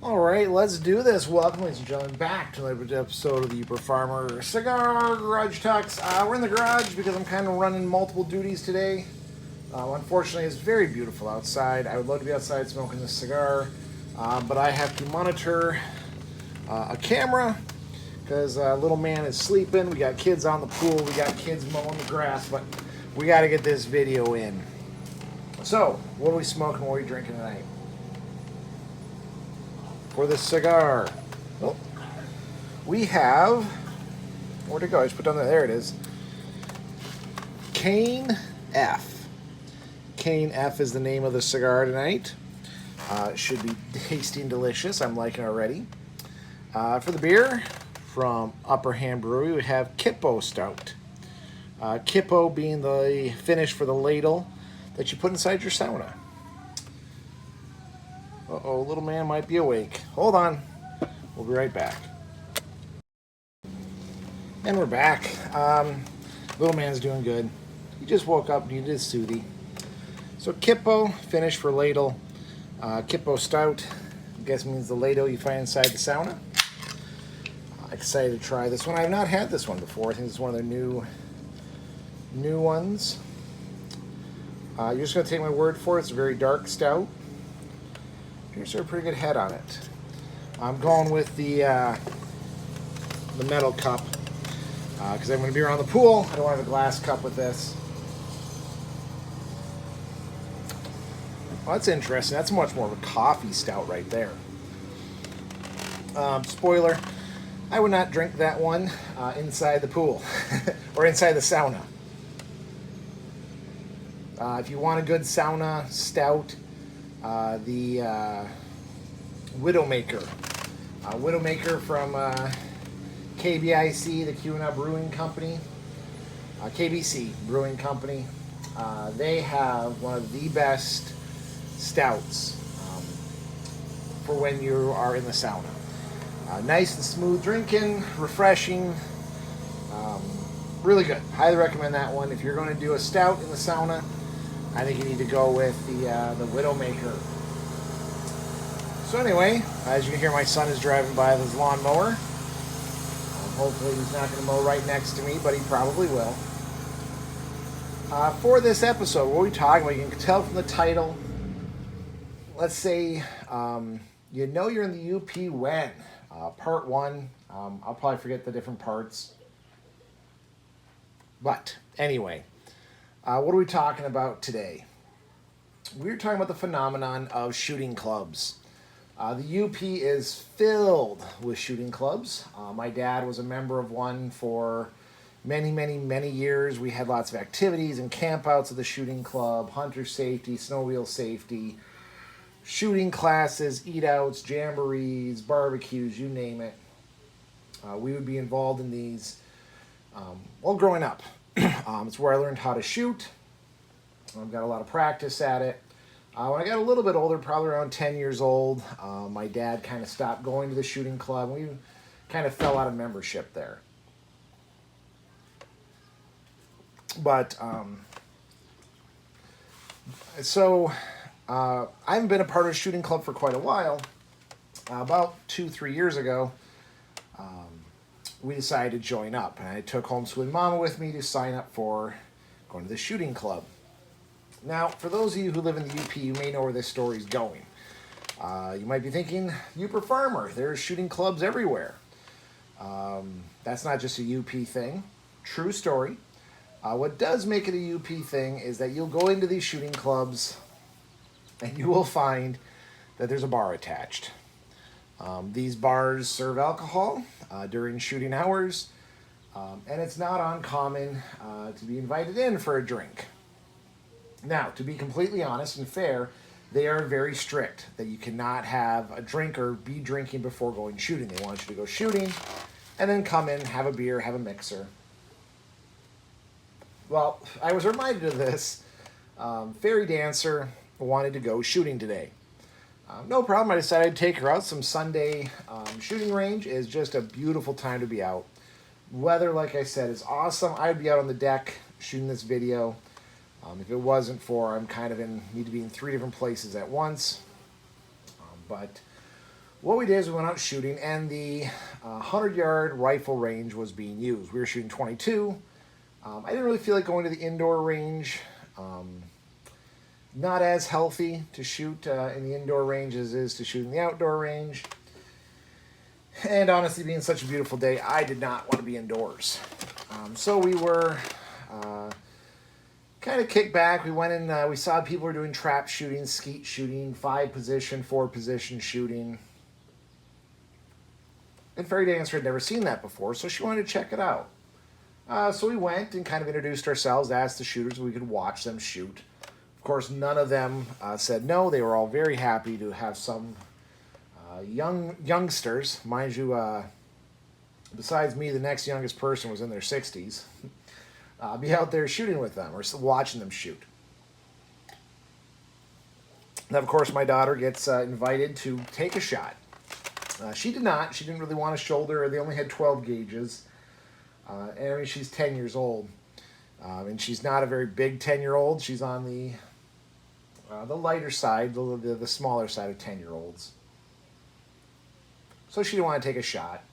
All right, let's do this. Welcome, ladies and gentlemen, back to another episode of the Yooper Farmer Cigar Garage Talks. We're in the garage because I'm kind of running multiple duties today. Unfortunately, it's very beautiful outside. I would love to be outside smoking this cigar, but I have to monitor a camera because little man is sleeping. We got kids on the pool. We got kids mowing the grass, but we got to get this video in. So, what are we smoking? What are we drinking tonight? For this cigar, well, we have, where'd it go? I just put down there it is. Cane F. Cane F is the name of the cigar tonight. It should be tasting delicious. I'm liking it already. For the beer, from Upper Hand Brewery, we have Kippo Stout. Kippo being the finish for the ladle that you put inside your sauna. Uh-oh, little man might be awake. Hold on. We'll be right back. And we're back. Little man's doing good. He just woke up, needed his soothie. So Kippo, finish for ladle. Kippo Stout, I guess means the ladle you find inside the sauna. Excited to try this one. I have not had this one before. I think this is one of their new ones. You're just going to take my word for it. It's a very dark stout. Here's a pretty good head on it. I'm going with the metal cup because I'm going to be around the pool. I don't want to have a glass cup with this. Well, that's interesting. That's much more of a coffee stout right there. Spoiler, I would not drink that one inside the pool or inside the sauna. If you want a good sauna stout, the Widowmaker. Widowmaker from KBIC, the Kuna Brewing Company. KBC Brewing Company. They have one of the best stouts for when you are in the sauna. Nice and smooth drinking, refreshing. Really good. Highly recommend that one. If you're going to do a stout in the sauna, I think you need to go with the Widowmaker. So anyway, as you can hear, my son is driving by with his lawnmower. Hopefully he's not going to mow right next to me, but he probably will. For this episode, what are we talking about? You can tell from the title. Let's say you know you're in the UP when. Part 1. I'll probably forget the different parts. But anyway. What are we talking about today? We're talking about the phenomenon of shooting clubs. The UP is filled with shooting clubs. My dad was a member of one for many years. We had lots of activities and campouts of the shooting club, hunter safety, snowmobile safety, shooting classes, eat-outs, jamborees, barbecues, you name it. We would be involved in these while growing up. It's where I learned how to shoot. I've got a lot of practice at it. When I got a little bit older, probably around 10 years old, my dad kind of stopped going to the shooting club. We kind of fell out of membership there. But, I haven't been a part of a shooting club for quite a while. About 2-3 years ago, we decided to join up. And I took homeschooling mama with me to sign up for going to the shooting club. Now, for those of you who live in the UP, you may know where this story is going. You might be thinking, Yooper Farmer, there's shooting clubs everywhere. That's not just a UP thing. True story. What does make it a UP thing is that you'll go into these shooting clubs and you will find that there's a bar attached. These bars serve alcohol during shooting hours, and it's not uncommon to be invited in for a drink. Now, to be completely honest and fair, they are very strict that you cannot have a drink or be drinking before going shooting. They want you to go shooting and then come in, have a beer, have a mixer. Well, I was reminded of this. Fairy Dancer wanted to go shooting today. No problem. I decided I'd take her out. Some Sunday shooting range is just a beautiful time to be out. Weather, like I said, is awesome. I'd be out on the deck shooting this video. If it wasn't for, need to be in 3 different places at once. But what we did is we went out shooting, and the 100-yard rifle range was being used. We were shooting 22. I didn't really feel like going to the indoor range. Not as healthy to shoot in the indoor range as it is to shoot in the outdoor range. And honestly, being such a beautiful day, I did not want to be indoors. So we were kind of kicked back. We went in, we saw people were doing trap shooting, skeet shooting, 5-position, 4-position shooting. And Fairy Dancer had never seen that before, so she wanted to check it out. So we went and kind of introduced ourselves, asked the shooters if we could watch them shoot. Of course, none of them said no. They were all very happy to have some youngsters. Mind you, besides me, the next youngest person was in their 60s. Be out there shooting with them or watching them shoot. Now, of course, my daughter gets invited to take a shot. She did not. She didn't really want a shoulder. They only had 12 gauges. And I mean, she's 10 years old. And she's not a very big 10-year-old. She's on the lighter side, the smaller side of 10-year-olds. So she didn't want to take a shot.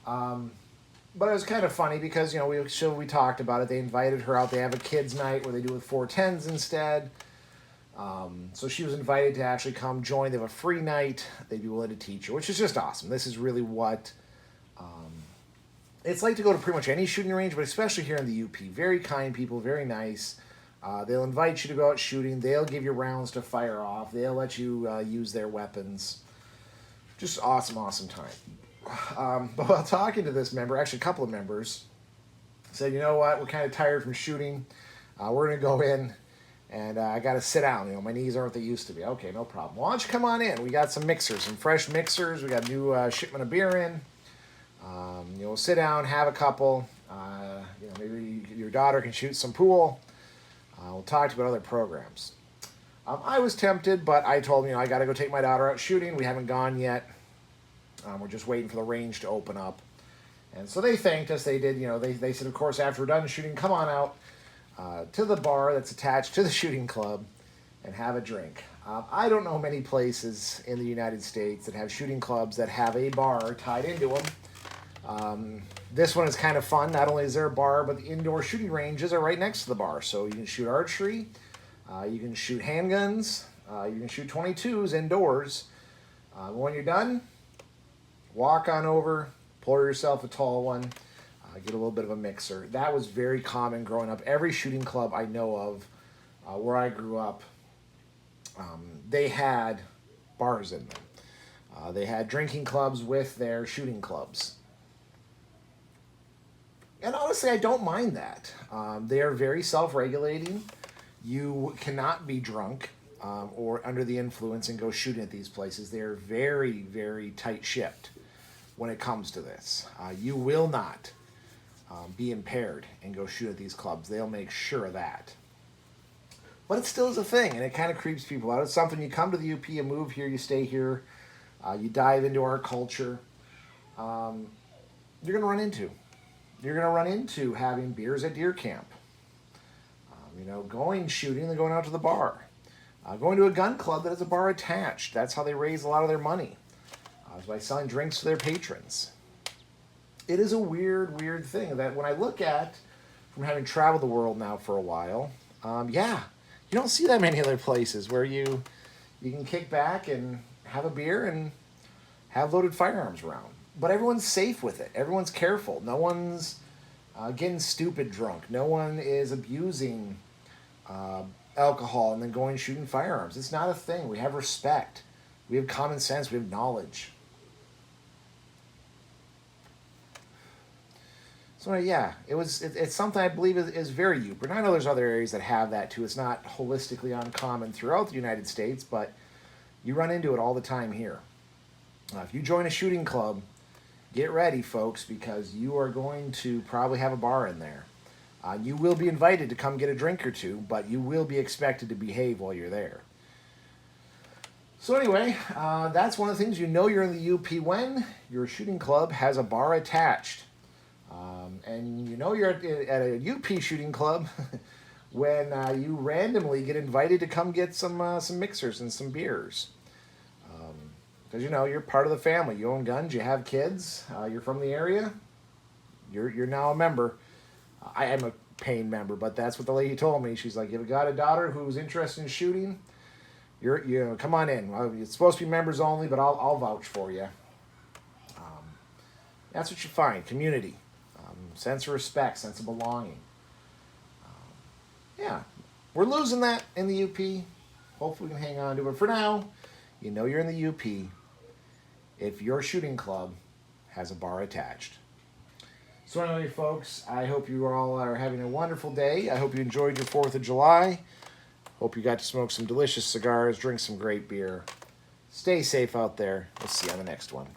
But it was kind of funny because, you know, we talked about it. They invited her out. They have a kids' night where they do it with 410s instead. So she was invited to actually come join. They have a free night. They'd be willing to teach her, which is just awesome. This is really what it's like to go to pretty much any shooting range, but especially here in the UP. Very kind people, very nice. They'll invite you to go out shooting. They'll give you rounds to fire off. They'll let you use their weapons. Just awesome, awesome time. But while talking to this member, actually a couple of members, said, you know what, we're kind of tired from shooting. We're going to go in, and I got to sit down. You know, my knees aren't what they used to be. Okay, no problem. Why don't you come on in? We got some mixers, some fresh mixers. We got a new shipment of beer in. You know, sit down, have a couple. You know, maybe your daughter can shoot some pool. We'll talk to you about other programs. I was tempted, but I told them, you know, I got to go take my daughter out shooting. We haven't gone yet. We're just waiting for the range to open up. And so they thanked us. They did, you know, they said, of course, after we're done shooting, come on out to the bar that's attached to the shooting club and have a drink. I don't know many places in the United States that have shooting clubs that have a bar tied into them. This one is kind of fun. Not only is there a bar, but the indoor shooting ranges are right next to the bar. So you can shoot archery, you can shoot handguns, you can shoot 22s indoors. When you're done, walk on over, pour yourself a tall one, get a little bit of a mixer. That was very common growing up. Every shooting club I know of where I grew up, they had bars in them. They had drinking clubs with their shooting clubs. And honestly, I don't mind that. They are very self-regulating. You cannot be drunk or under the influence and go shooting at these places. They are very, very tight-shipped when it comes to this. You will not be impaired and go shoot at these clubs. They'll make sure of that. But it still is a thing, and it kind of creeps people out. It's something, you come to the UP, you move here, you stay here, you dive into our culture, you're going to run into. You're going to run into having beers at deer camp. You know, going shooting and going out to the bar. Going to a gun club that has a bar attached. That's how they raise a lot of their money. By selling drinks to their patrons. It is a weird, weird thing that when I look at, from having traveled the world now for a while, yeah, you don't see that many other places where you can kick back and have a beer and have loaded firearms around. But everyone's safe with it. Everyone's careful. No one's getting stupid drunk. No one is abusing alcohol and then going shooting firearms. It's not a thing. We have respect. We have common sense. We have knowledge. So yeah, it's something I believe is very Yooper. And I know there's other areas that have that too. It's not holistically uncommon throughout the United States, but you run into it all the time here. If you join a shooting club, get ready, folks, because you are going to probably have a bar in there. You will be invited to come get a drink or two, but you will be expected to behave while you're there. So anyway, that's one of the things you know you're in the UP when your shooting club has a bar attached. And you know you're at a UP shooting club when you randomly get invited to come get some mixers and some beers. because you know you're part of the family. You own guns. You have kids. You're from the area. You're now a member. I am a paying member, but that's what the lady told me. She's like, you've got a daughter who's interested in shooting. You come on in. It's supposed to be members only, but I'll vouch for you. That's what you find. Community, sense of respect, sense of belonging. Yeah, we're losing that in the UP. Hopefully we can hang on to it. But for now, you know you're in the UP if your shooting club has a bar attached. So anyway, folks, I hope you all are having a wonderful day. I hope you enjoyed your 4th of July. Hope you got to smoke some delicious cigars, drink some great beer. Stay safe out there. We'll see you on the next one.